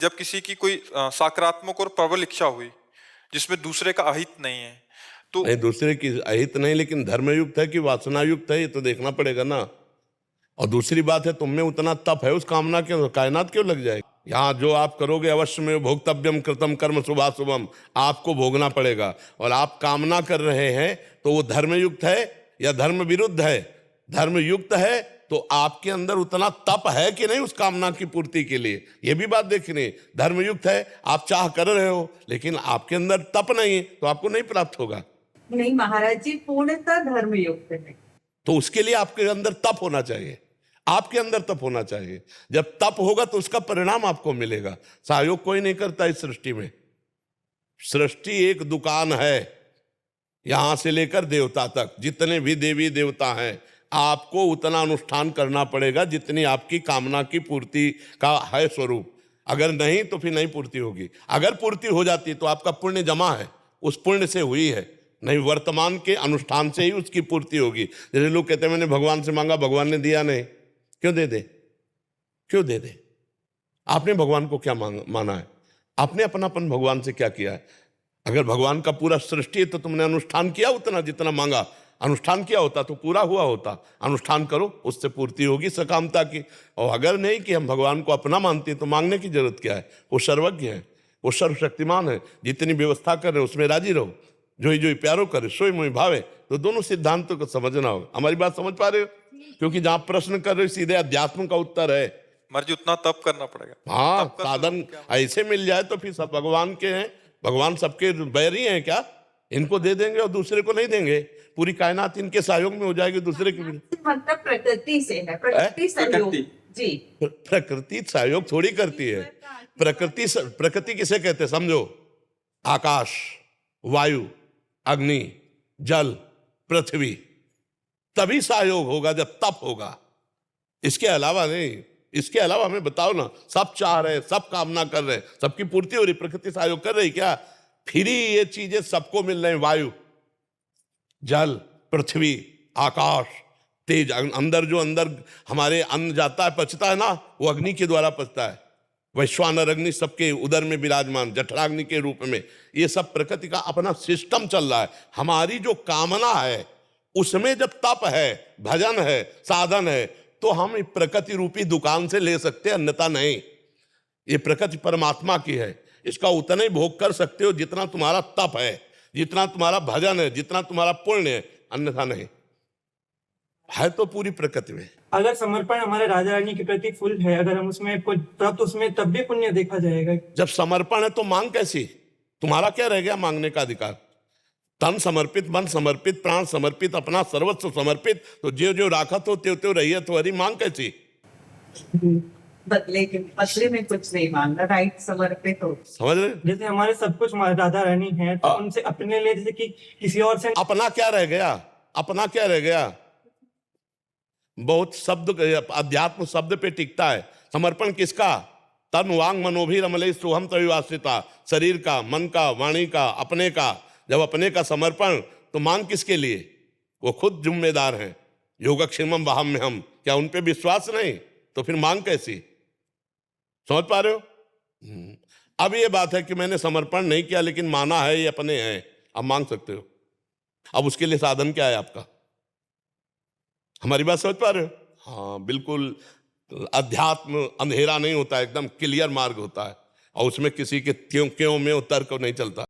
जब किसी की कोई सकारात्मक और प्रबल इच्छा हुई जिसमें दूसरे का अहित नहीं है तो नहीं, दूसरे की अहित नहीं, लेकिन धर्मयुक्त है कि वासनायुक्त है, ये तो देखना पड़ेगा ना। और दूसरी बात है, तुम में उतना तप है उस कामना के, कायनात क्यों लग जाएगी। यहाँ जो आप करोगे अवश्य में भोक्तव्यम कृतम कर्म शुभाशुभम, आपको भोगना पड़ेगा। और आप कामना कर रहे हैं तो वो धर्मयुक्त है या धर्म विरुद्ध है। धर्मयुक्त है तो आपके अंदर उतना तप है कि नहीं उस कामना की पूर्ति के लिए, ये भी बात देखनी है। धर्मयुक्त है, आप चाह कर रहे हो लेकिन आपके अंदर तप नहीं है तो आपको नहीं प्राप्त होगा। नहीं महाराज जी, पूर्णतः धर्मयुक्त है तो उसके लिए आपके अंदर तप होना चाहिए, आपके अंदर तप होना चाहिए। जब तप होगा तो उसका परिणाम आपको मिलेगा। सहयोग कोई नहीं करता इस सृष्टि में। सृष्टि एक दुकान है, यहां से लेकर देवता तक जितने भी देवी देवता हैं, आपको उतना अनुष्ठान करना पड़ेगा जितनी आपकी कामना की पूर्ति का है स्वरूप। अगर नहीं तो फिर नहीं पूर्ति होगी। अगर पूर्ति हो जाती तो आपका पुण्य जमा है, उस पुण्य से हुई है, नहीं वर्तमान के अनुष्ठान से ही उसकी पूर्ति होगी। जैसे लोग कहते हैं मैंने भगवान से मांगा, भगवान ने दिया नहीं, क्यों दे दे, क्यों दे दे। आपने भगवान को क्या माना है, आपने अपनापन भगवान से क्या किया है। अगर भगवान का पूरा सृष्टि है तो तुमने अनुष्ठान किया उतना जितना मांगा, अनुष्ठान किया होता तो पूरा हुआ होता। अनुष्ठान करो, उससे पूर्ति होगी सकामता की। और अगर नहीं कि हम भगवान को अपना मानते तो मांगने की जरूरत क्या है। वो सर्वज्ञ है, वो सर्वशक्तिमान है, जितनी व्यवस्था कर रहे उसमें राजी रहो। जो ही प्यारो करे सोई मोहि भावे। तो दोनों सिद्धांतों को समझना होगा। हमारी बात समझ पा रहे हो, क्योंकि जहां प्रश्न कर रहे हो सीधे अध्यात्म का उत्तर है। मर्जी उतना तप करना पड़ेगा। हाँ, तप का साधन ऐसे मिल जाए तो फिर सब भगवान के हैं। भगवान सबके बैरी हैं क्या, इनको दे देंगे और दूसरे को नहीं देंगे। पूरी कायनात इनके सहयोग में हो जाएगी, दूसरे की मतलब प्रकृति से है, प्रकृति सहयोग जी। प्रकृति सहयोग थोड़ी करती है। प्रकृति किसे कहते हैं समझो, आकाश, वायु, अग्नि, जल, पृथ्वी, तभी सहयोग होगा जब तप होगा। इसके अलावा नहीं। इसके अलावा हमें बताओ ना, सब चाह रहे, सब कामना कर रहे, सबकी पूर्ति हो रही, प्रकृति सहयोग कर रही क्या। फिर ही ये चीजें सबको मिल रही। वायु, जल, पृथ्वी, आकाश, तेज, अंदर हमारे अन्न जाता है, पचता है ना, वो अग्नि के द्वारा पचता है। वैश्वानर अग्नि सबके उदर में विराजमान जठराग्नि के रूप में। ये सब प्रकृति का अपना सिस्टम चल रहा है। हमारी जो कामना है उसमें जब तप है, भजन है, साधन है, तो हम प्रकृति रूपी दुकान से ले सकते हैं, अन्यथा नहीं। ये प्रकृति परमात्मा की है, इसका उतना ही भोग कर सकते हो जितना तुम्हारा तप है, जितना तुम्हारा भजन है, जितना तुम्हारा पुण्य है, अन्यथा नहीं है। तो पूरी प्रकृति में अगर समर्पण हमारे राजा रानी के प्रति फुल है, अगर हम उसमें कुछ प्राप्त, उसमें तब भी पुण्य देखा जाएगा। जब समर्पण है तो मांग कैसी, तुम्हारा क्या रह गया मांगने का अधिकार। तन समर्पित, मन समर्पित, प्राण समर्पित, अपना सर्वस्व समर्पित, तो जो राखत हो त्यो रही तो हरी मांग कैसी। बदले में कुछ नहीं मांगना, राइट, समर्पित हो। समझ रहे, जैसे हमारे सब कुछ राधा रानी है, तो उनसे अपने लिए जैसे कि किसी और से अपना क्या रह गया, अपना क्या रह गया। बहुत शब्द अध्यात्म शब्द पे टिकता है। समर्पण किसका, तन वांग मनोभी रमले सोहम तविवाश्रिता, शरीर का, मन का, वाणी का, अपने का। जब अपने का समर्पण, तो मांग किसके लिए, वो खुद जिम्मेदार हैं। योगक्षेमम वहम में हम, क्या उन पे विश्वास नहीं, तो फिर मांग कैसी। समझ पा रहे हो। अब ये बात है कि मैंने समर्पण नहीं किया लेकिन माना है, ये अपने हैं, अब मांग सकते हो। अब उसके लिए साधन क्या है आपका, हमारी बात समझ पा रहे हो। हाँ बिल्कुल, अध्यात्म अंधेरा नहीं होता, एकदम क्लियर मार्ग होता है, और उसमें किसी के क्यों में तर्क नहीं चलता।